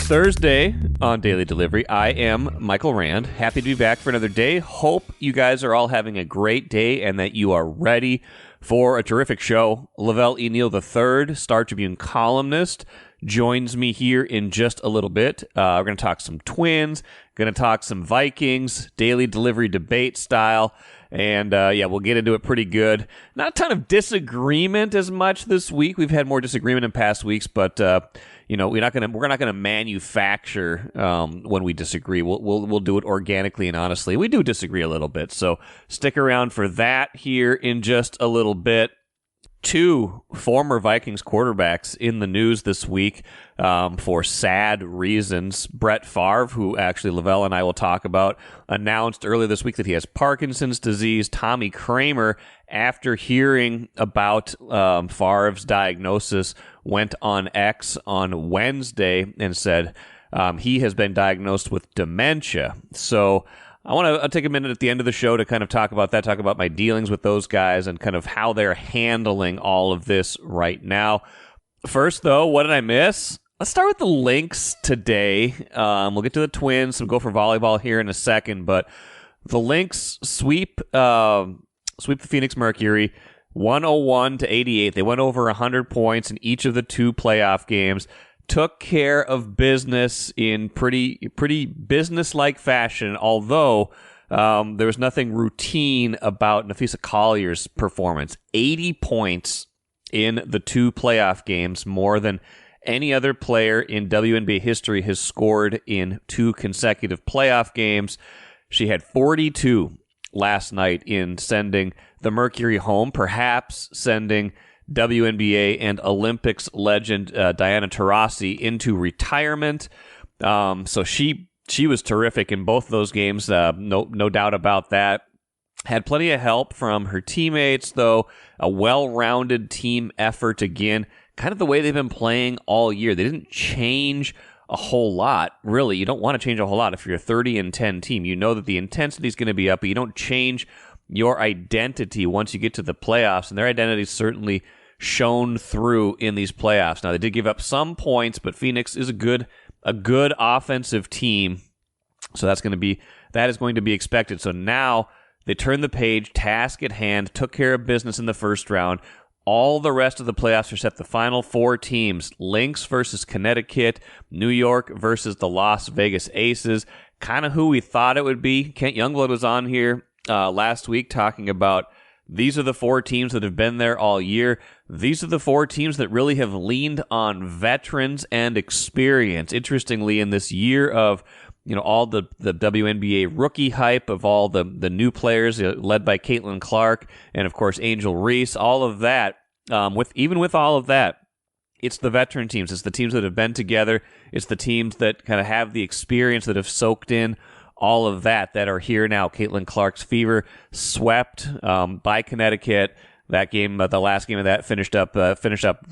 Thursday on Daily Delivery. I am Michael Rand. Happy to be back for another day. Hope you guys are all having a great day and that you are ready for a terrific show. Velle E. Neal III, Star Tribune columnist, joins me here in just a little bit. We're going to talk some Twins, going to talk some Vikings, Daily Delivery debate style. And we'll get into it pretty good. Not a ton of disagreement as much this week. We've had more disagreement in past weeks, but we're not gonna manufacture when we disagree. We'll do it organically and honestly. We do disagree a little bit, so stick around for that here in just a little bit. Two former Vikings quarterbacks in the news this week for sad reasons. Brett Favre, who actually Velle and I will talk about, announced earlier this week that he has Parkinson's disease. Tommy Kramer, after hearing about Favre's diagnosis, went on X on Wednesday and said he has been diagnosed with dementia. So I want to take a minute at the end of the show to kind of talk about that, talk about my dealings with those guys and kind of how they're handling all of this right now. First, though, what did I miss? Let's start with the Lynx today. We'll get to the Twins, some Gopher volleyball here in a second, but the Lynx sweep the Phoenix Mercury 101-88. They went over 100 points in each of the two playoff games. Took care of business in pretty business-like fashion, although there was nothing routine about Napheesa Collier's performance. 80 points in the two playoff games, more than any other player in WNBA history has scored in two consecutive playoff games. She had 42 last night in sending the Mercury home, perhaps sending WNBA and Olympics legend Diana Taurasi into retirement. So she was terrific in both of those games, no doubt about that. Had plenty of help from her teammates, though. A well-rounded team effort again, kind of the way they've been playing all year. They didn't change a whole lot, really. You don't want to change a whole lot if you're a 30-10 team. You know that the intensity is going to be up, but you don't change your identity once you get to the playoffs, and their identity certainly shown through in these playoffs. Now, they did give up some points, but Phoenix is a good offensive team, so that is going to be expected. So now they turn the page, task at hand, took care of business in the first round. All the rest of the playoffs are set. The final four teams: Lynx versus Connecticut, New York versus the Las Vegas Aces. Kind of who we thought it would be. Kent Youngblood was on here last week talking about these are the four teams that have been there all year. These are the four teams that really have leaned on veterans and experience. Interestingly, in this year of all the WNBA rookie hype of all the new players led by Caitlin Clark and, of course, Angel Reese, all of that, with all of that, it's the veteran teams. It's the teams that have been together. It's the teams that kind of have the experience, that have soaked in all of that are here now. Caitlin Clark's Fever swept by Connecticut. That game, the last game of that, finished up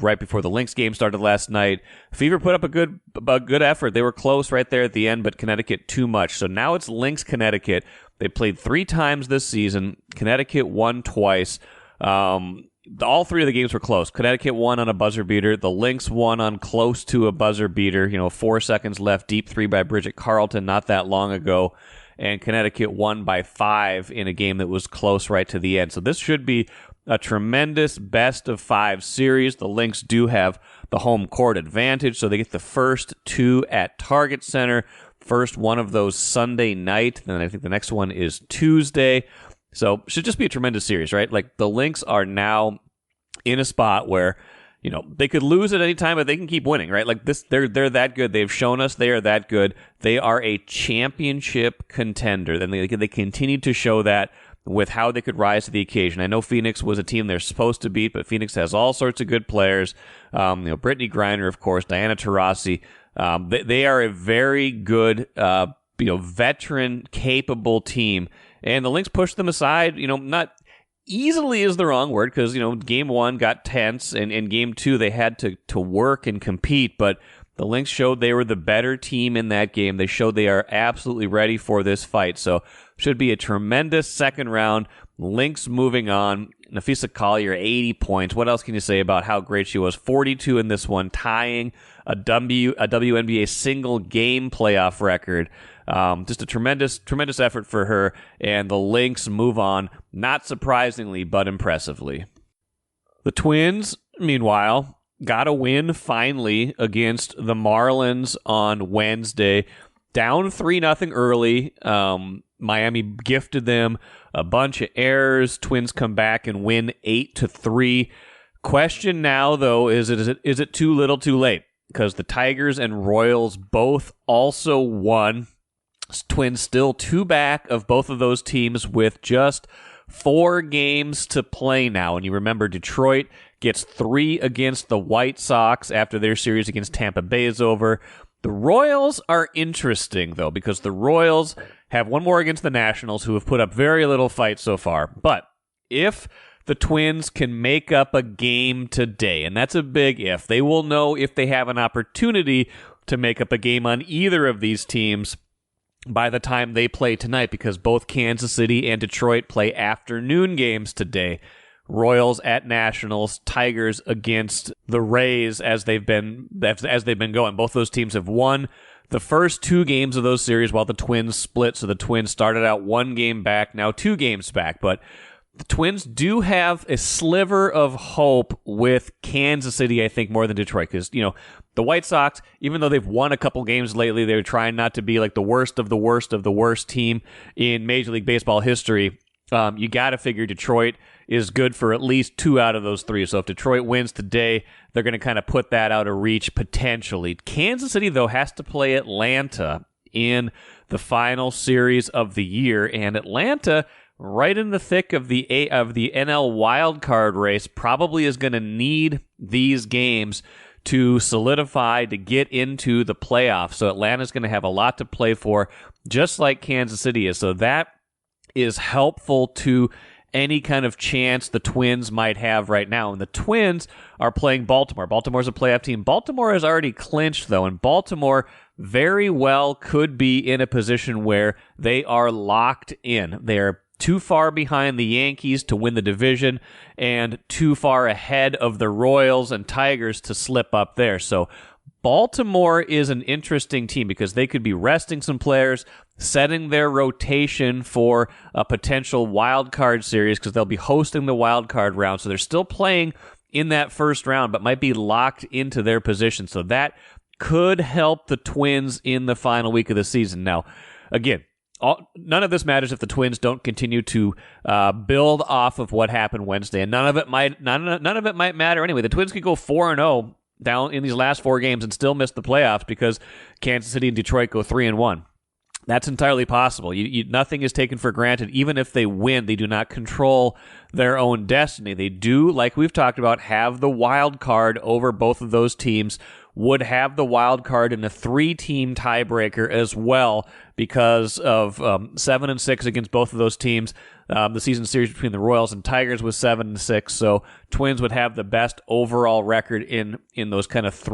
right before the Lynx game started last night. Fever put up a good effort. They were close right there at the end, but Connecticut too much. So now it's Lynx Connecticut. They played 3 times this season. Connecticut won twice. All 3 of the games were close. Connecticut won on a buzzer beater. The Lynx won on close to a buzzer beater. 4 seconds left, deep 3 by Bridget Carlton not that long ago. And Connecticut won by 5 in a game that was close right to the end. So this should be a tremendous best-of-5 series. The Lynx do have the home court advantage, so they get the first 2 at Target Center. First one of those Sunday night, then I think the next one is Tuesday. So should just be a tremendous series, right? Like, the Lynx are now in a spot where, they could lose at any time, but they can keep winning, right? Like, this, they're that good. They've shown us they are that good. They are a championship contender, and they continue to show that with how they could rise to the occasion. I know Phoenix was a team they're supposed to beat, but Phoenix has all sorts of good players. Brittany Griner, of course, Diana Taurasi. They are a very good, veteran, capable team. And the Lynx pushed them aside, not easily is the wrong word, because, game 1 got tense, and in game 2 they had to work and compete, but The Lynx showed they were the better team in that game. They showed they are absolutely ready for this fight. So should be a tremendous second round. Lynx moving on. Napheesa Collier, 80 points. What else can you say about how great she was? 42 in this one, tying a WNBA single game playoff record. Just a tremendous effort for her. And the Lynx move on, not surprisingly, but impressively. The Twins, meanwhile, got a win finally against the Marlins on Wednesday. Down 3-0 early. Miami gifted them a bunch of errors. Twins come back and win 8-3. Question now, though, is it too little too late? Because the Tigers and Royals both also won. Twins still 2 back of both of those teams with just 4 games to play now. And you remember Detroit gets 3 against the White Sox after their series against Tampa Bay is over. The Royals are interesting, though, because the Royals have 1 more against the Nationals, who have put up very little fight so far. But if the Twins can make up a game today, and that's a big if, they will know if they have an opportunity to make up a game on either of these teams by the time they play tonight, because both Kansas City and Detroit play afternoon games today. Royals at Nationals, Tigers against the Rays as they've been going. Both those teams have won the first 2 games of those series while the Twins split. So the Twins started out 1 game back, now 2 games back. But the Twins do have a sliver of hope with Kansas City, I think, more than Detroit. Because, the White Sox, even though they've won a couple games lately, they're trying not to be like the worst of the worst of the worst team in Major League Baseball history. You got to figure Detroit is good for at least 2 out of those 3. So if Detroit wins today, they're going to kind of put that out of reach potentially. Kansas City, though, has to play Atlanta in the final series of the year. And Atlanta, right in the thick of the NL wildcard race, probably is going to need these games to solidify to get into the playoffs. So Atlanta's going to have a lot to play for, just like Kansas City is. So that is helpful to any kind of chance the Twins might have right now. And the Twins are playing Baltimore. Baltimore's a playoff team. Baltimore has already clinched, though, and Baltimore very well could be in a position where they are locked in. They're too far behind the Yankees to win the division and too far ahead of the Royals and Tigers to slip up there. So Baltimore is an interesting team because they could be resting some players, setting their rotation for a potential wild card series because they'll be hosting the wild card round. So they're still playing in that first round, but might be locked into their position. So that could help the Twins in the final week of the season. Now, again, none of this matters if the Twins don't continue to build off of what happened Wednesday, and none of it might matter anyway. The Twins could go 4-0 down in these last 4 games and still miss the playoffs because Kansas City and Detroit go 3-1. That's entirely possible. Nothing is taken for granted. Even if they win, they do not control their own destiny. They do, like we've talked about, have the wild card over both of those teams, would have the wild card in a 3-team tiebreaker as well because of 7-6 against both of those teams. The season series between the Royals and Tigers was 7-6, so Twins would have the best overall record in those kind of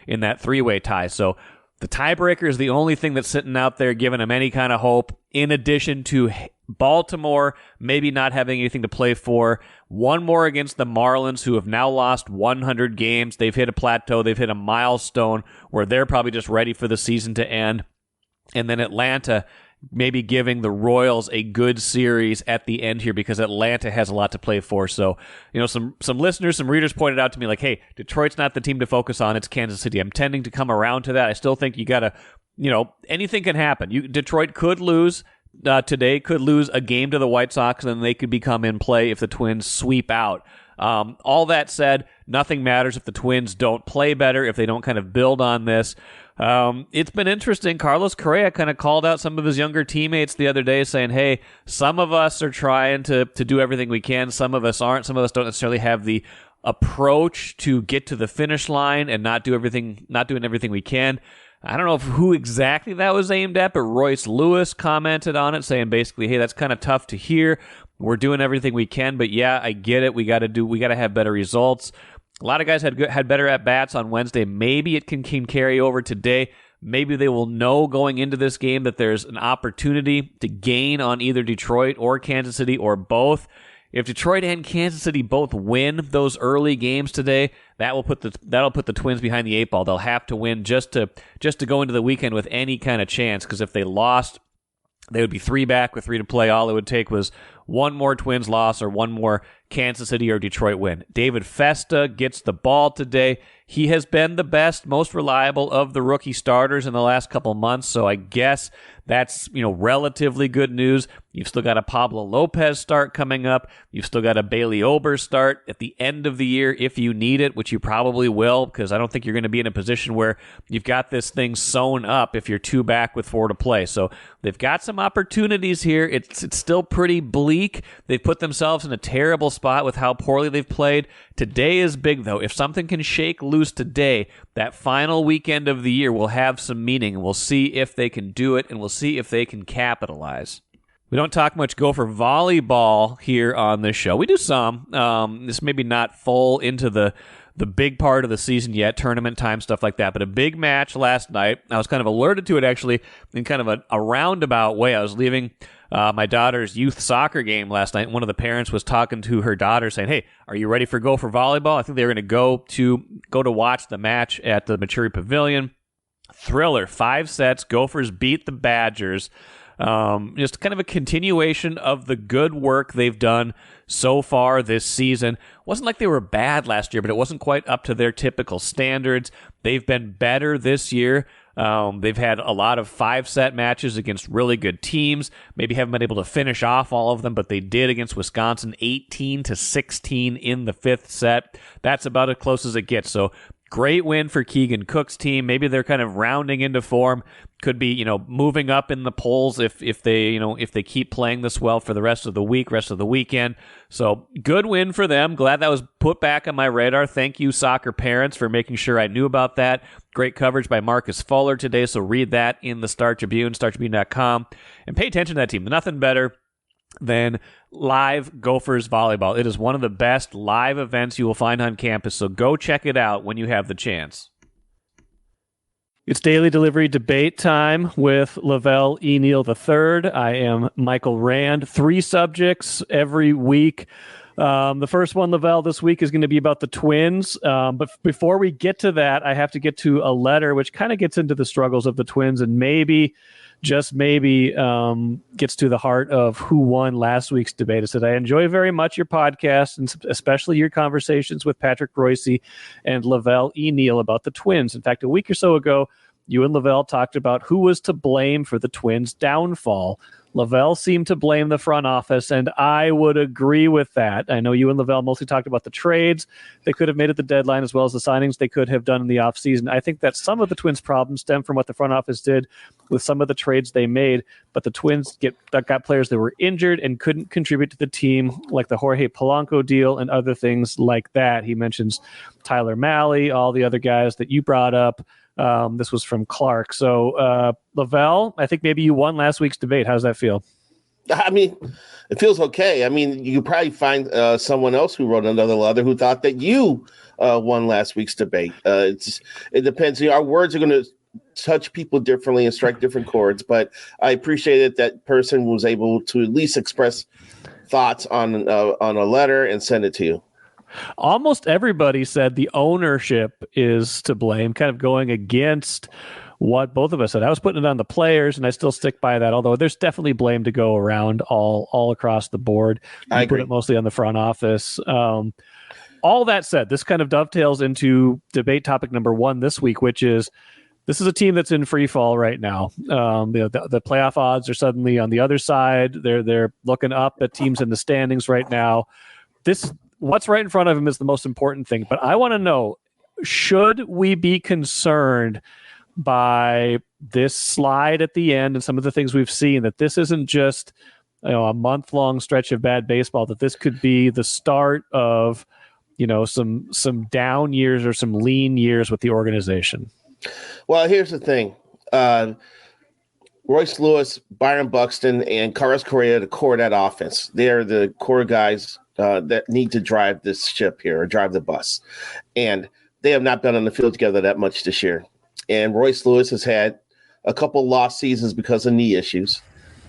in that 3-way tie. So the tiebreaker is the only thing that's sitting out there giving them any kind of hope, in addition to Baltimore maybe not having anything to play for. 1 more against the Marlins, who have now lost 100 games. They've hit a plateau. They've hit a milestone where they're probably just ready for the season to end. And then Atlanta maybe giving the Royals a good series at the end here because Atlanta has a lot to play for. So, some listeners, some readers pointed out to me like, hey, Detroit's not the team to focus on. It's Kansas City. I'm tending to come around to that. I still think you got to, anything can happen. Detroit could lose today, could lose a game to the White Sox, and then they could become in play if the Twins sweep out. All that said, nothing matters if the Twins don't play better, if they don't kind of build on this. It's been interesting. Carlos Correa kind of called out some of his younger teammates the other day saying, hey, some of us are trying to do everything we can. Some of us aren't. Some of us don't necessarily have the approach to get to the finish line and not doing everything we can. I don't know who exactly that was aimed at, but Royce Lewis commented on it saying basically, hey, that's kind of tough to hear. We're doing everything we can, but yeah, I get it. We got to have better results. A lot of guys had better at-bats on Wednesday. Maybe it can carry over today. Maybe they will know going into this game that there's an opportunity to gain on either Detroit or Kansas City or both. If Detroit and Kansas City both win those early games today, that'll put the Twins behind the eight ball. They'll have to win just to go into the weekend with any kind of chance, because if they lost, they would be 3 back with 3 to play. All it would take was one more Twins loss or one more Kansas City or Detroit win. David Festa gets the ball today. He has been the best, most reliable of the rookie starters in the last couple months, so I guess that's, relatively good news. You've still got a Pablo Lopez start coming up. You've still got a Bailey Ober start at the end of the year if you need it, which you probably will, because I don't think you're going to be in a position where you've got this thing sewn up if you're 2 back with 4 to play. So they've got some opportunities here. It's still pretty bleak. They've put themselves in a terrible spot with how poorly they've played. Today is big, though. If something can shake loose today, that final weekend of the year will have some meaning, and we'll see if they can do it, and we'll see if they can capitalize. We don't talk much Gopher volleyball here on this show. We do some. This maybe not full into the big part of the season yet, tournament time, stuff like that, but a big match last night. I was kind of alerted to it, actually, in kind of a roundabout way. I was leaving my daughter's youth soccer game last night. One of the parents was talking to her daughter saying, "Hey, are you ready for Gopher volleyball?" I think they were going to go to watch the match at the Maturi Pavilion. Thriller, 5 sets. Gophers beat the Badgers. Just kind of a continuation of the good work they've done so far this season. Wasn't like they were bad last year, but it wasn't quite up to their typical standards. They've been better this year. They've had a lot of 5-set matches against really good teams. Maybe haven't been able to finish off all of them, but they did against Wisconsin, 18-16 in the 5th set. That's about as close as it gets. So great win for Keegan Cook's team. Maybe they're kind of rounding into form. Could be, moving up in the polls if they keep playing this well for the rest of the week, rest of the weekend. So good win for them. Glad that was put back on my radar. Thank you, soccer parents, for making sure I knew about that. Great coverage by Marcus Fuller today. So read that in the Star Tribune, startribune.com, and pay attention to that team. Nothing better than live Gophers volleyball. It is one of the best live events you will find on campus, so go check it out when you have the chance. It's daily delivery debate time with Velle E. Neal III. I am Michael Rand. 3 subjects every week. The first one, Velle, this week is going to be about the Twins. But before we get to that, I have to get to a letter which kind of gets into the struggles of the Twins and maybe, just maybe, gets to the heart of who won last week's debate. It said, "I enjoy very much your podcast and especially your conversations with Patrick Royce and Velle E. Neal about the Twins. In fact, a week or so ago, you and Velle talked about who was to blame for the Twins' downfall. Velle seemed to blame the front office, and I would agree with that. I know you and Velle mostly talked about the trades they could have made at the deadline as well as the signings they could have done in the offseason. I think that some of the Twins' problems stem from what the front office did with some of the trades they made, but the Twins got players that were injured and couldn't contribute to the team, like the Jorge Polanco deal and other things like that." He mentions Tyler Malley, all the other guys that you brought up. This was from Clark. So, Velle, I think maybe you won last week's debate. How does that feel? I mean, it feels okay. I mean, you could probably find someone else who wrote another letter who thought that you won last week's debate. It depends. Our words are going to touch people differently and strike different chords, but I appreciated that person was able to at least express thoughts on a letter and send it to you. Almost everybody said the ownership is to blame, kind of going against what both of us said. I was putting it on the players, and I still stick by that, although there's definitely blame to go around all across the board. I put it mostly on the front office. All that said, this kind of dovetails into debate topic number 1 this week, which is this is a team that's in free fall right now. The playoff odds are suddenly on the other side. They're looking up at teams in the standings right now. What's right in front of him is the most important thing. But I want to know, should we be concerned by this slide at the end and some of the things we've seen, that this isn't just a month-long stretch of bad baseball, that this could be the start of some down years or some lean years with the organization? Well, here's the thing. Royce Lewis, Byron Buxton, and Carlos Correa, the core of that offense. They're the core guys that need to drive this ship here or drive the bus. And they have not been on the field together that much this year. And Royce Lewis has had a couple lost seasons because of knee issues.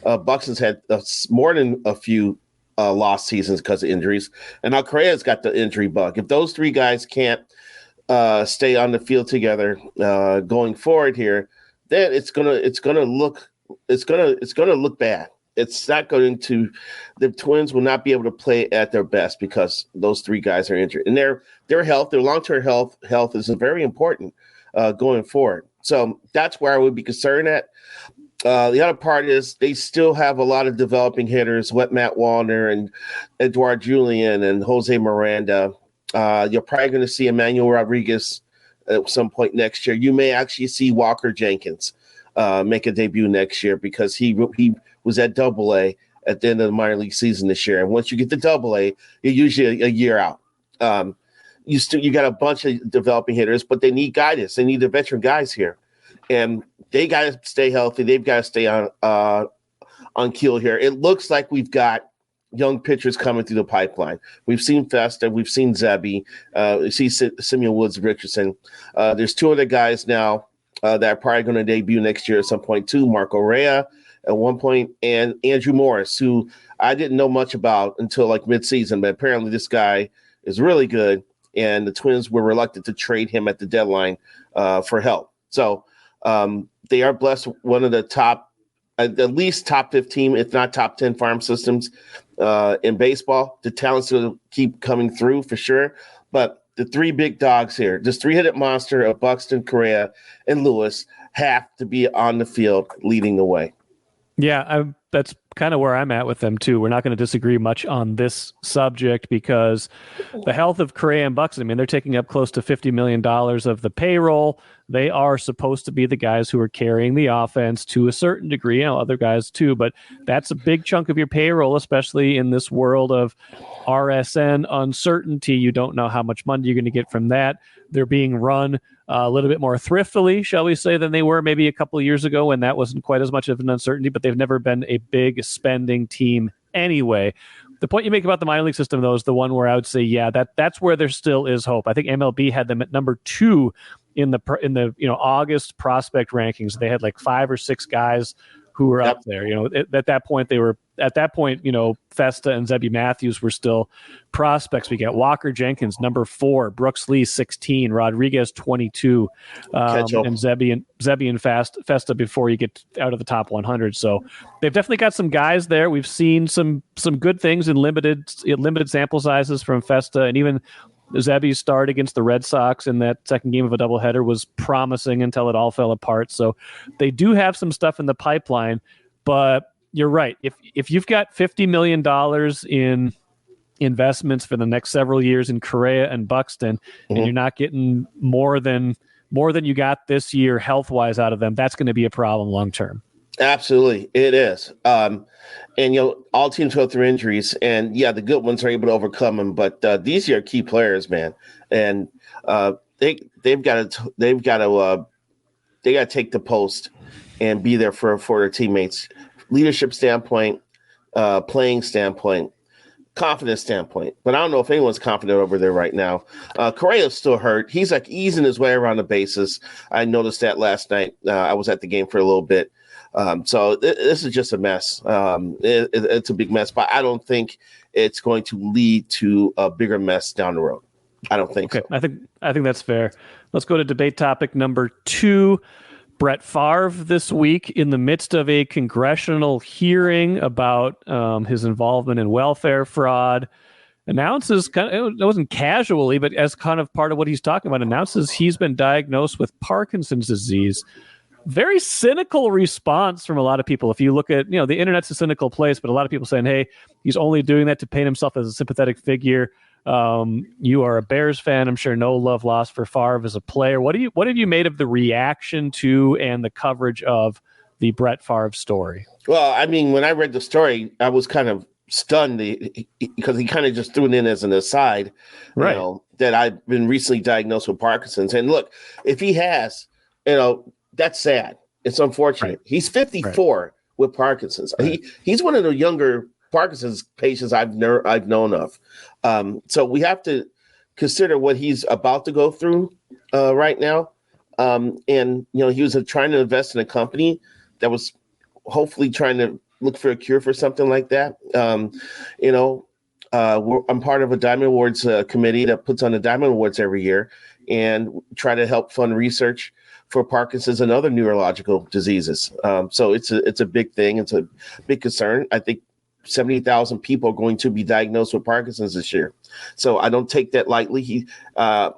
Buxton's had more than a few lost seasons because of injuries. And now Correa's got the injury bug. If those three guys can't stay on the field together going forward here, then it's gonna look bad. It's not going to. The Twins will not be able to play at their best because those three guys are injured, and their health, their long-term health is very important going forward. So that's where I would be concerned at. The other part is they still have a lot of developing hitters, Matt Wallner and Edouard Julien and Jose Miranda. You're probably going to see Emmanuel Rodriguez at some point next year. You may actually see Walker Jenkins make a debut next year because he was at Double-A at the end of the minor league season this year. And once you get to Double-A, you're usually a year out. You got a bunch of developing hitters, but they need guidance. They need the veteran guys here. And they got to stay healthy. They've got to stay on keel here. It looks like we've got young pitchers coming through the pipeline. We've seen Festa. We've seen Zebby. We see Simeon Woods Richardson. There's two other guys now that are probably going to debut next year at some point too. Marco Rea at one point, and Andrew Morris, who I didn't know much about until like midseason, but apparently this guy is really good, and the Twins were reluctant to trade him at the deadline for help. So they are blessed one of the top, at least top 15, if not top 10 farm systems in baseball. The talents will keep coming through for sure, but the three big dogs here, this three-headed monster of Buxton, Correa, and Lewis have to be on the field leading the way. Yeah, that's kind of where I'm at with them, too. We're not going to disagree much on this subject because the health of Correa and Buxton, I mean, they're taking up close to $50 million of the payroll. They are supposed to be the guys who are carrying the offense to a certain degree, you know, other guys too, but that's a big chunk of your payroll, especially in this world of RSN uncertainty. You don't know how much money you're going to get from that. They're being run a little bit more thriftily, shall we say, than they were maybe a couple of years ago when that wasn't quite as much of an uncertainty, but they've never been a big spending team anyway. The point you make about the minor league system, though, is the one where I would say, yeah, that's where there still is hope. I think MLB had them at number 2 in the August prospect rankings. They had like 5 or 6 guys who were up there. At that point, Festa and Zebby Matthews were still prospects. We got Walker Jenkins, number 4, Brooks Lee, 16, Rodriguez, 22, and Zebby and Festa before you get out of the top 100. So they've definitely got some guys there. We've seen some good things in limited sample sizes from Festa, and even Zebby's start against the Red Sox in that second game of a doubleheader was promising until it all fell apart. So they do have some stuff in the pipeline, but you're right. If you've got $50 million in investments for the next several years in Correa and Buxton, and you're not getting more than you got this year health-wise out of them, that's going to be a problem long-term. Absolutely, it is. And all teams go through injuries, and yeah, the good ones are able to overcome them. But these are key players, man, and they've got to take the post and be there for their teammates. Leadership standpoint, playing standpoint, confidence standpoint. But I don't know if anyone's confident over there right now. Correa's still hurt. He's like easing his way around the bases. I noticed that last night. I was at the game for a little bit. So this is just a mess. It's a big mess, but I don't think it's going to lead to a bigger mess down the road. I don't think so. I think that's fair. Let's go to debate topic number 2. Brett Favre this week, in the midst of a congressional hearing about his involvement in welfare fraud, announces, it wasn't casually, but as kind of part of what he's talking about, announces he's been diagnosed with Parkinson's disease. Very cynical response from a lot of people. If you look at, the internet's a cynical place, but a lot of people saying, hey, he's only doing that to paint himself as a sympathetic figure. You are a Bears fan. I'm sure no love lost for Favre as a player. What have you made of the reaction to and the coverage of the Brett Favre story? Well, I mean, when I read the story, I was kind of stunned because he kind of just threw it in as an aside, right? That I've been recently diagnosed with Parkinson's. And look, if he has, that's sad. It's unfortunate. Right. He's 54 with Parkinson's. Right. He's one of the younger Parkinson's patients I've known of. So we have to consider what he's about to go through right now. And he was trying to invest in a company that was hopefully trying to look for a cure for something like that. I'm part of a Diamond Awards committee that puts on the Diamond Awards every year and try to help fund research for Parkinson's and other neurological diseases. So it's a big thing. It's a big concern. I think 70,000 people are going to be diagnosed with Parkinson's this year. So I don't take that lightly. That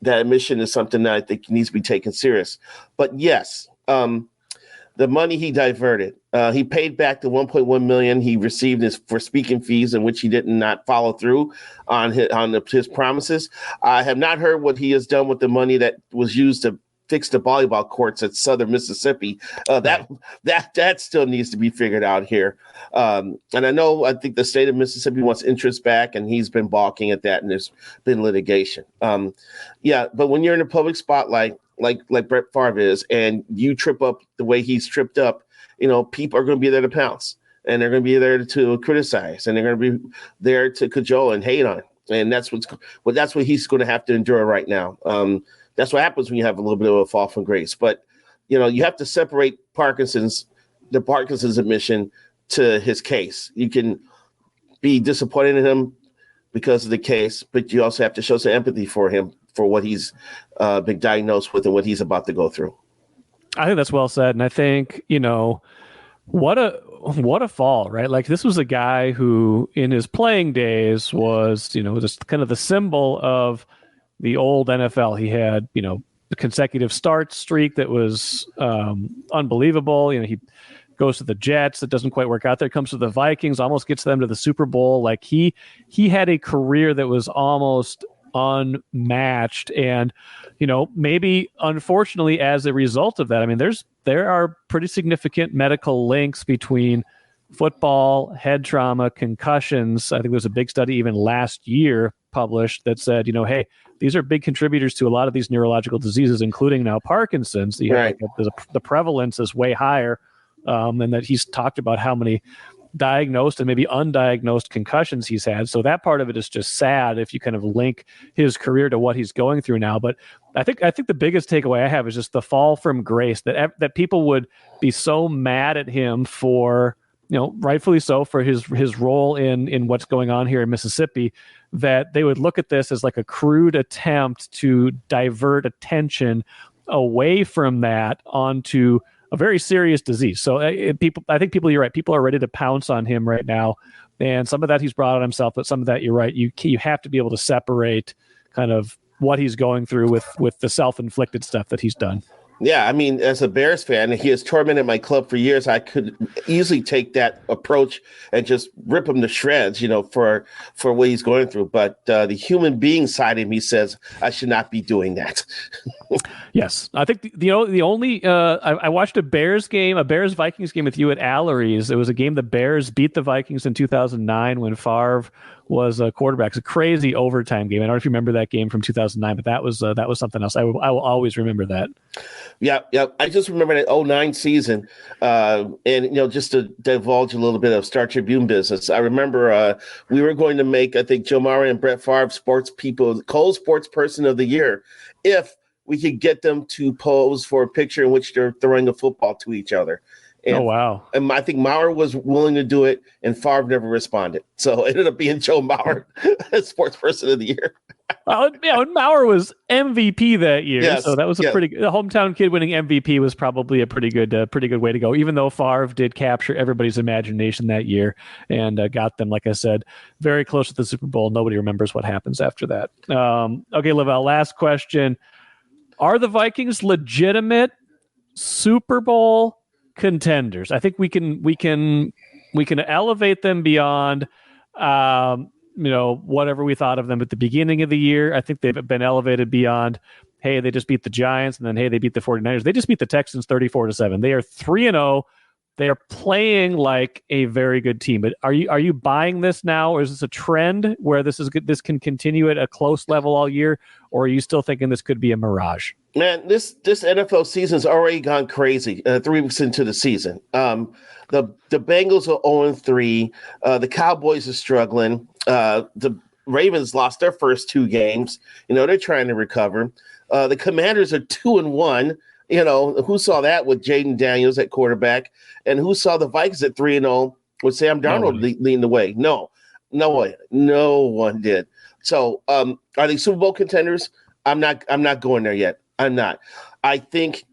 admission is something that I think needs to be taken serious. But yes, the money he diverted, he paid back the $1.1 million he received for speaking fees, in which he did not follow through on his promises. I have not heard what he has done with the money that was used to fix the volleyball courts at Southern Mississippi. That still needs to be figured out here. And I think the state of Mississippi wants interest back, and he's been balking at that, and there's been litigation. But when you're in the public spotlight, like Brett Favre is, and you trip up the way he's tripped up, people are going to be there to pounce, and they're going to be there to criticize, and they're going to be there to cajole and hate on. And that's what he's going to have to endure right now. That's what happens when you have a little bit of a fall from grace. But, you have to separate the Parkinson's admission to his case. You can be disappointed in him because of the case, but you also have to show some empathy for him for what he's been diagnosed with and what he's about to go through. I think that's well said. And I think, what a fall, right? Like, this was a guy who in his playing days was, just kind of the symbol of the old NFL. He had, a consecutive start streak that was unbelievable. He goes to the Jets. It doesn't quite work out there. Comes to the Vikings, almost gets them to the Super Bowl. Like, he had a career that was almost unmatched. And, maybe unfortunately as a result of that, I mean, there are pretty significant medical links between football, head trauma, concussions. I think there's a big study even last year published that said, hey, these are big contributors to a lot of these neurological diseases, including now Parkinson's. Right. The prevalence is way higher, and that he's talked about how many diagnosed and maybe undiagnosed concussions he's had. So that part of it is just sad if you kind of link his career to what he's going through now. But I think the biggest takeaway I have is just the fall from grace, that people would be so mad at him for, rightfully so, for his role in what's going on here in Mississippi, that they would look at this as like a crude attempt to divert attention away from that onto a very serious disease. So I think you're right. People are ready to pounce on him right now. And some of that he's brought on himself, but some of that, you're right. You have to be able to separate kind of what he's going through with the self-inflicted stuff that he's done. Yeah, I mean, as a Bears fan, he has tormented my club for years. I could easily take that approach and just rip him to shreds, for what he's going through. But the human being side of me says I should not be doing that. Yes, I think the only I watched a Bears-Vikings game with you at Allery's. It was a game the Bears beat the Vikings in 2009 when Favre was a quarterback. It's a crazy overtime game. I don't know if you remember that game from 2009, but that was something else. I will always remember that. Yeah. I just remember that 2009 season, and just to divulge a little bit of Star Tribune business. I remember we were going to make, I think, Joe Mauer and Brett Favre Cole Sports Person of the Year, if we could get them to pose for a picture in which they're throwing a football to each other. And, oh, wow. And I think Mauer was willing to do it, and Favre never responded. So it ended up being Joe Mauer, Sports Person of the Year. And Mauer was MVP that year. Yes, so that was the hometown kid winning MVP was probably a pretty good way to go, even though Favre did capture everybody's imagination that year and got them, like I said, very close to the Super Bowl. Nobody remembers what happens after that. Okay, Lavelle, last question. Are the Vikings legitimate Super Bowl contenders? I think we can elevate them beyond whatever we thought of them at the beginning of the year. I think they've been elevated beyond, hey, they just beat the Giants, and then, hey, they beat the 49ers. They just beat the Texans 34-7. They are 3-0. They are playing like a very good team. But are you buying this now, or is this a trend where this can continue at a close level all year, or are you still thinking this could be a mirage? Man, this NFL season's already gone crazy. 3 weeks into the season, the Bengals are 0-3. The Cowboys are struggling. The Ravens lost their first 2 games. They're trying to recover. The Commanders are 2-1. Who saw that with Jaden Daniels at quarterback, and who saw the Vikings at 3-0 with Sam Darnold leading the way? No one did. So, are they Super Bowl contenders? I'm not going there yet. I'm not. I think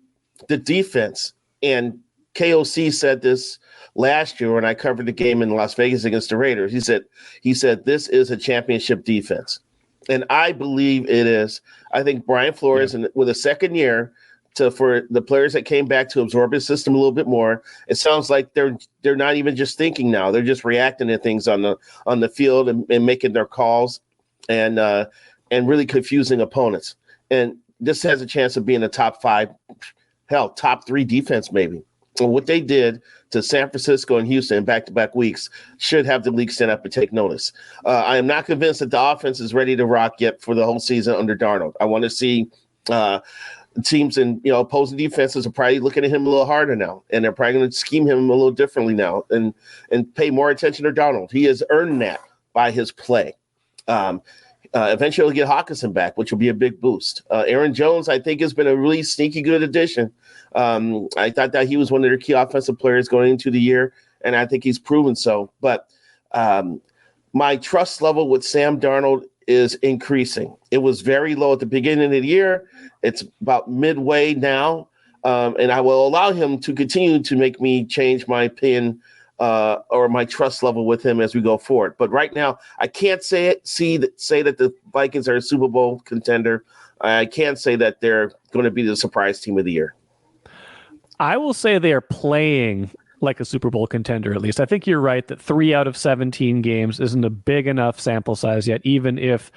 the defense, and KOC said this last year when I covered the game in Las Vegas against the Raiders. He said this is a championship defense, and I believe it is. I think Brian Flores, and with a second year, for the players that came back to absorb his system a little bit more, it sounds like they're not even just thinking now; they're just reacting to things on the field and making their calls, and really confusing opponents. And this has a chance of being a top 5, top 3 defense maybe. And what they did to San Francisco and Houston in back-to-back weeks should have the league stand up and take notice. I am not convinced that the offense is ready to rock yet for the whole season under Darnold. I want to see teams and opposing defenses are probably looking at him a little harder now, and they're probably going to scheme him a little differently now and pay more attention to Darnold. He has earned that by his play. Eventually he'll get Hawkinson back, which will be a big boost. Aaron Jones, I think, has been a really sneaky good addition. I thought that he was one of their key offensive players going into the year, and I think he's proven so. But my trust level with Sam Darnold is increasing. It was very low at the beginning of the year. It's about midway now, and I will allow him to continue to make me change my opinion or my trust level with him as we go forward. But right now, I can't say that the Vikings are a Super Bowl contender. I can't say that they're going to be the surprise team of the year. I will say they are playing like a Super Bowl contender, at least. I think you're right that 3 out of 17 games isn't a big enough sample size yet, even if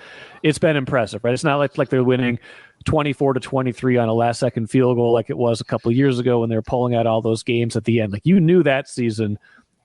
it's been impressive, right? It's not like they're winning 24-23 on a last-second field goal like it was a couple of years ago when they were pulling out all those games at the end. Like, you knew that season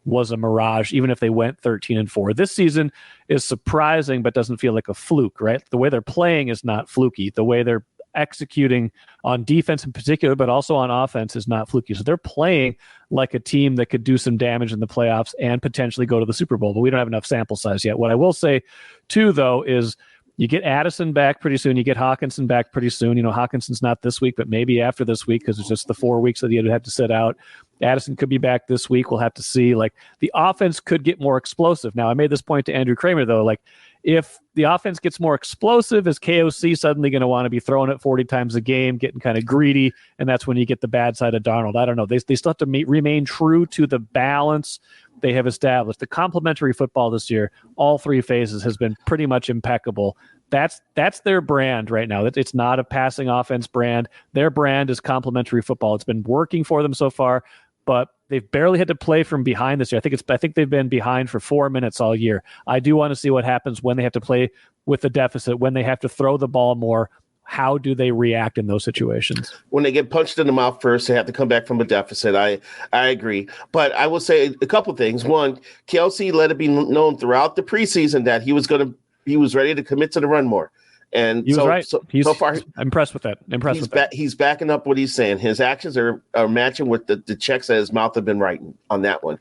was a mirage, even if they went 13-4. This season is surprising, but doesn't feel like a fluke, right? The way they're playing is not fluky. The way they're executing on defense in particular, but also on offense, is not fluky. So they're playing like a team that could do some damage in the playoffs and potentially go to the Super Bowl, but we don't have enough sample size yet. What I will say, too, though, is you get Addison back pretty soon. You get Hawkinson back pretty soon. Hawkinson's not this week, but maybe after this week, because it's just the 4 weeks that you'd have to sit out. Addison could be back this week. We'll have to see. Like, the offense could get more explosive. Now, I made this point to Andrew Kramer, though. Like, if the offense gets more explosive, is KOC suddenly going to want to be throwing it 40 times a game, getting kind of greedy, and that's when you get the bad side of Darnold? I don't know. They still have to remain true to the balance they have established. The complementary football this year, all 3 phases, has been pretty much impeccable. That's their brand right now. It's not a passing offense brand. Their brand is complementary football. It's been working for them so far, but they've barely had to play from behind this year. I think they've been behind for 4 minutes all year. I do want to see what happens when they have to play with the deficit, when they have to throw the ball more. How do they react in those situations? When they get punched in the mouth first, they have to come back from a deficit. I agree. But I will say a couple things. One, Kelsey let it be known throughout the preseason that he was ready to commit to the run more. And he was right. So far, I'm impressed with that. He's backing up what he's saying. His actions are matching with the checks that his mouth have been writing on that one.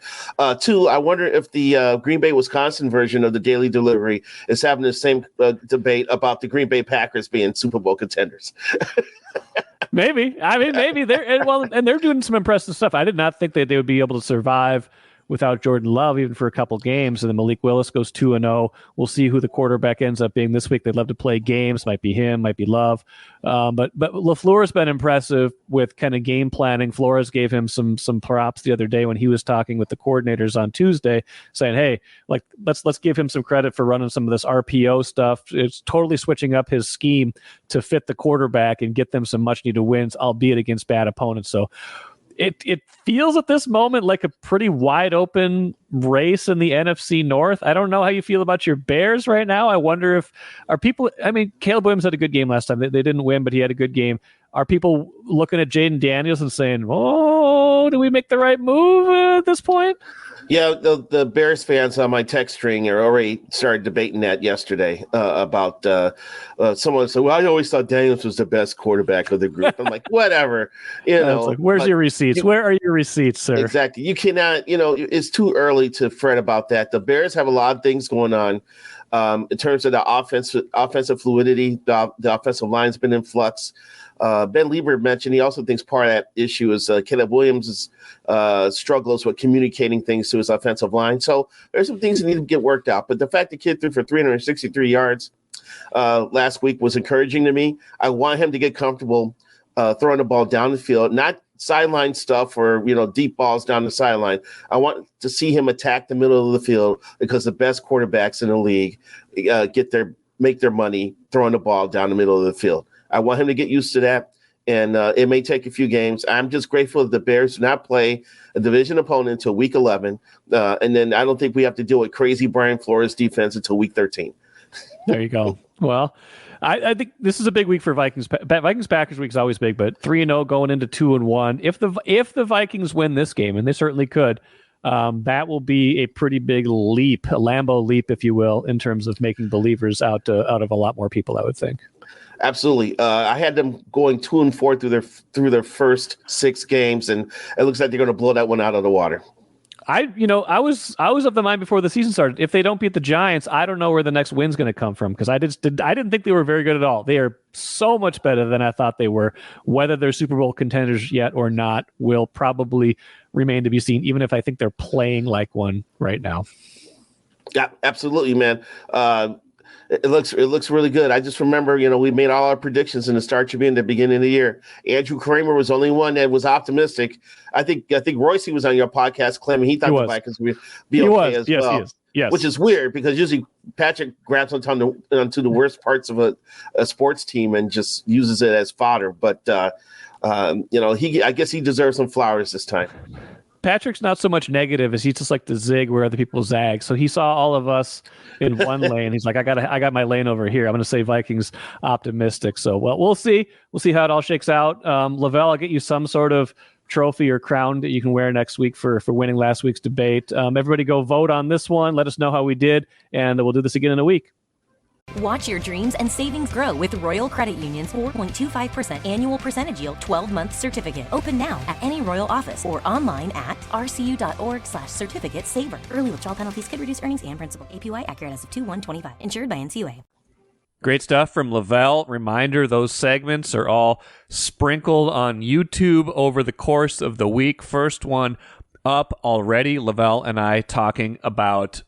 2, I wonder if the Green Bay, Wisconsin version of the Daily Delivery is having the same debate about the Green Bay Packers being Super Bowl contenders. Maybe. I mean, maybe they're doing some impressive stuff. I did not think that they would be able to survive without Jordan Love, even for a couple games. And then Malik Willis goes 2-0. We'll see who the quarterback ends up being this week. They'd love to play games. Might be him, might be Love. But LaFleur's been impressive with kind of game planning. Flores gave him some props the other day when he was talking with the coordinators on Tuesday, saying, hey, like let's give him some credit for running some of this RPO stuff. It's totally switching up his scheme to fit the quarterback and get them some much-needed wins, albeit against bad opponents. So It feels at this moment like a pretty wide open race in the NFC North. I don't know how you feel about your Bears right now. I wonder if Caleb Williams had a good game last time. They didn't win, but he had a good game. Are people looking at Jaden Daniels and saying, oh, Did we make the right move at this point? Yeah, the Bears fans on my text string are already started debating that yesterday about someone said, well, I always thought Daniels was the best quarterback of the group. I'm like, whatever. It's like, where's your receipts? Where are your receipts, sir? Exactly. You cannot, it's too early to fret about that. The Bears have a lot of things going on in terms of the offensive fluidity. The offensive line's been in flux. Ben Lieber mentioned he also thinks part of that issue is Caleb Williams' struggles with communicating things to his offensive line. So there's some things that need to get worked out. But the fact the kid threw for 363 yards last week was encouraging to me. I want him to get comfortable throwing the ball down the field, not sideline stuff or deep balls down the sideline. I want to see him attack the middle of the field because the best quarterbacks in the league make their money throwing the ball down the middle of the field. I want him to get used to that, and it may take a few games. I'm just grateful that the Bears do not play a division opponent until Week 11, and then I don't think we have to deal with crazy Brian Flores defense until Week 13. There you go. Well, I think this is a big week for Vikings. Vikings-Packers week is always big, but 3-0 going into 2-1. If the Vikings win this game, and they certainly could, that will be a pretty big leap, a Lambeau leap, if you will, in terms of making believers out of a lot more people, I would think. Absolutely. I had them going 2-4 through their first 6 games, and it looks like they're going to blow that one out of the water. I was of the mind before the season started. If they don't beat the Giants, I don't know where the next win's going to come from because I didn't think they were very good at all. They are so much better than I thought they were. Whether they're Super Bowl contenders yet or not will probably remain to be seen, even if I think they're playing like one right now. Yeah, absolutely, man. It looks really good. I just remember, we made all our predictions in the Star Tribune at the beginning of the year. Andrew Kramer was the only one that was optimistic. I think Royce was on your podcast claiming he thought the Vikings would be okay as well. He is. Yes. Which is weird because usually Patrick grabs onto the worst parts of a sports team and just uses it as fodder. But I guess he deserves some flowers this time. Patrick's not so much negative as he's just like to zig where other people zag. So he saw all of us in one lane. He's like, I got my lane over here. I'm going to say Vikings optimistic. So, well, we'll see. We'll see how it all shakes out. Lavelle, I'll get you some sort of trophy or crown that you can wear next week for winning last week's debate. Everybody go vote on this one. Let us know how we did, and we'll do this again in a week. Watch your dreams and savings grow with Royal Credit Union's 4.25% annual percentage yield 12-month certificate. Open now at any Royal office or online at rcu.org/certificate-saver. Early withdrawal penalties could reduce earnings and principal. APY accurate as of 2/1/25. Insured by NCUA. Great stuff from Lavelle. Reminder, those segments are all sprinkled on YouTube over the course of the week. First one up already, Lavelle and I talking about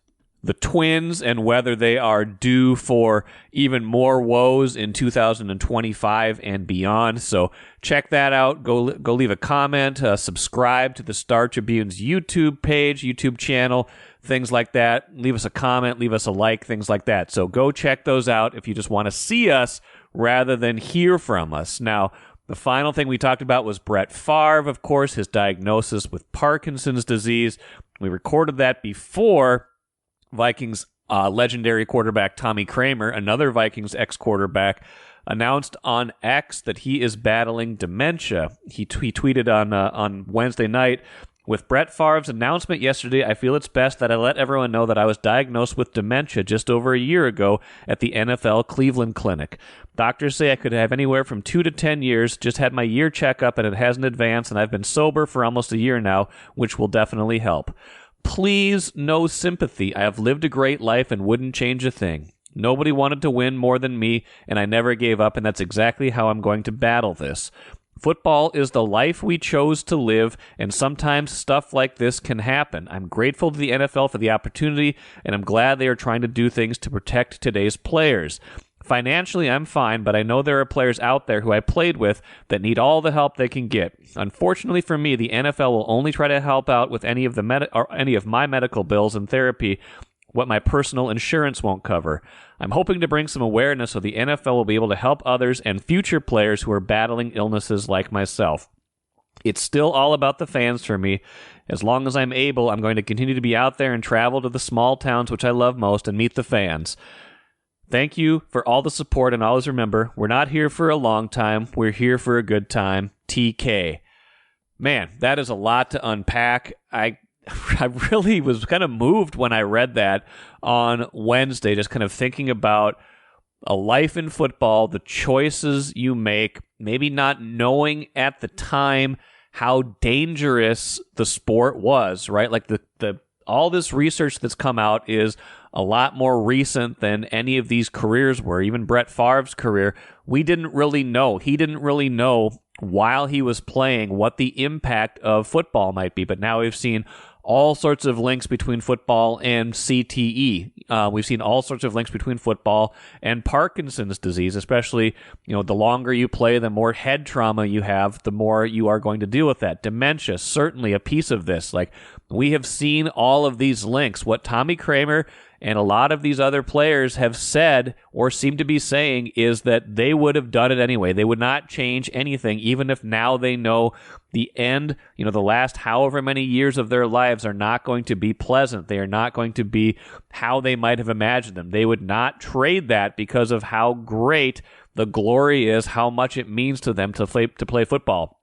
the Twins and whether they are due for even more woes in 2025 and beyond. So check that out. Go leave a comment, subscribe to the Star Tribune's YouTube page, YouTube channel, things like that. Leave us a comment, leave us a like, things like that. So go check those out if you just want to see us rather than hear from us. Now, the final thing we talked about was Brett Favre, of course, his diagnosis with Parkinson's disease. We recorded that before Vikings legendary quarterback Tommy Kramer, another Vikings ex-quarterback, announced on X that he is battling dementia. He tweeted on Wednesday night, with Brett Favre's announcement yesterday, I feel it's best that I let everyone know that I was diagnosed with dementia just over a year ago at the NFL Cleveland Clinic. Doctors say I could have anywhere from 2 to 10 years, just had my year checkup and it hasn't advanced, and I've been sober for almost a year now, which will definitely help. Please, no sympathy. I have lived a great life and wouldn't change a thing. Nobody wanted to win more than me, and I never gave up, and that's exactly how I'm going to battle this. Football is the life we chose to live, and sometimes stuff like this can happen. I'm grateful to the NFL for the opportunity, and I'm glad they are trying to do things to protect today's players. Financially, I'm fine, but I know there are players out there who I played with that need all the help they can get. Unfortunately for me, the NFL will only try to help out with any of my medical bills and therapy, what my personal insurance won't cover. I'm hoping to bring some awareness so the NFL will be able to help others and future players who are battling illnesses like myself. It's still all about the fans for me. As long as I'm able, I'm going to continue to be out there and travel to the small towns which I love most and meet the fans. Thank you for all the support, and always remember, we're not here for a long time. We're here for a good time. TK. Man, that is a lot to unpack. I really was kind of moved when I read that on Wednesday, just kind of thinking about a life in football, the choices you make, maybe not knowing at the time how dangerous the sport was, right? Like the all this research that's come out is a lot more recent than any of these careers were. Even Brett Favre's career, we didn't really know. He didn't really know while he was playing what the impact of football might be. But now we've seen all sorts of links between football and CTE. We've seen all sorts of links between football and Parkinson's disease, especially, the longer you play, the more head trauma you have, the more you are going to deal with that. Dementia, certainly a piece of this. Like, we have seen all of these links. What Tommy Kramer and a lot of these other players have said or seem to be saying is that they would have done it anyway. They would not change anything, even if now they know the end, the last however many years of their lives are not going to be pleasant. They are not going to be how they might have imagined them. They would not trade that because of how great the glory is, how much it means to them to play football.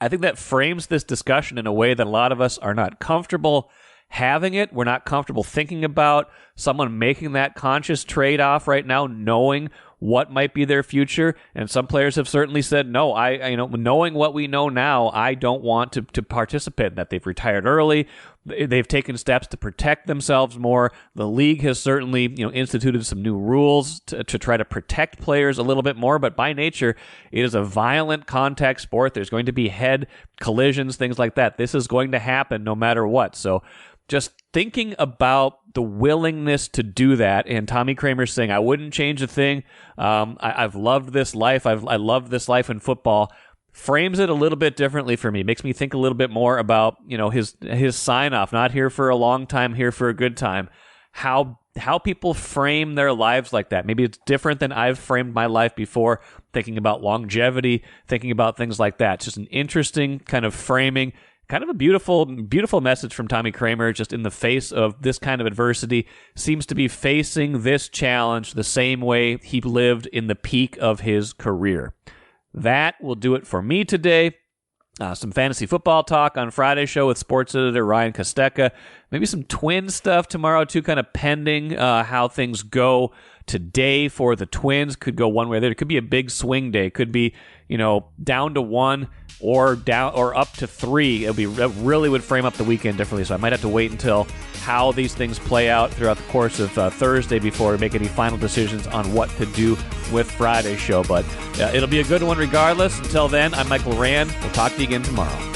I think that frames this discussion in a way that a lot of us are not comfortable having it. We're not comfortable thinking about someone making that conscious trade-off right now, knowing what might be their future. And some players have certainly said, no, I knowing what we know now, I don't want to participate in that. They've retired early. They've taken steps to protect themselves more. The league has certainly, instituted some new rules to try to protect players a little bit more. But by nature, it is a violent contact sport. There's going to be head collisions, things like that. This is going to happen no matter what. So just thinking about the willingness to do that, and Tommy Kramer saying, I wouldn't change a thing. I've loved this life. I love this life in football. Frames it a little bit differently for me. Makes me think a little bit more about, his sign-off. Not here for a long time, here for a good time. How people frame their lives like that. Maybe it's different than I've framed my life before, thinking about longevity, thinking about things like that. It's just an interesting kind of framing. Kind of a beautiful, beautiful message from Tommy Kramer, just in the face of this kind of adversity. Seems to be facing this challenge the same way he lived in the peak of his career. That will do it for me today. Some fantasy football talk on Friday's show with sports editor Ryan Kostecka. Maybe some Twins stuff tomorrow, too, kind of pending how things go today for the Twins. Could go one way or the other. It could be a big swing day. Could be, down to 1 or down or up to 3. It really would frame up the weekend differently. So I might have to wait until how these things play out throughout the course of Thursday before we make any final decisions on what to do with Friday's show. But it'll be a good one regardless. Until then, I'm Michael Rand. We'll talk to you again tomorrow.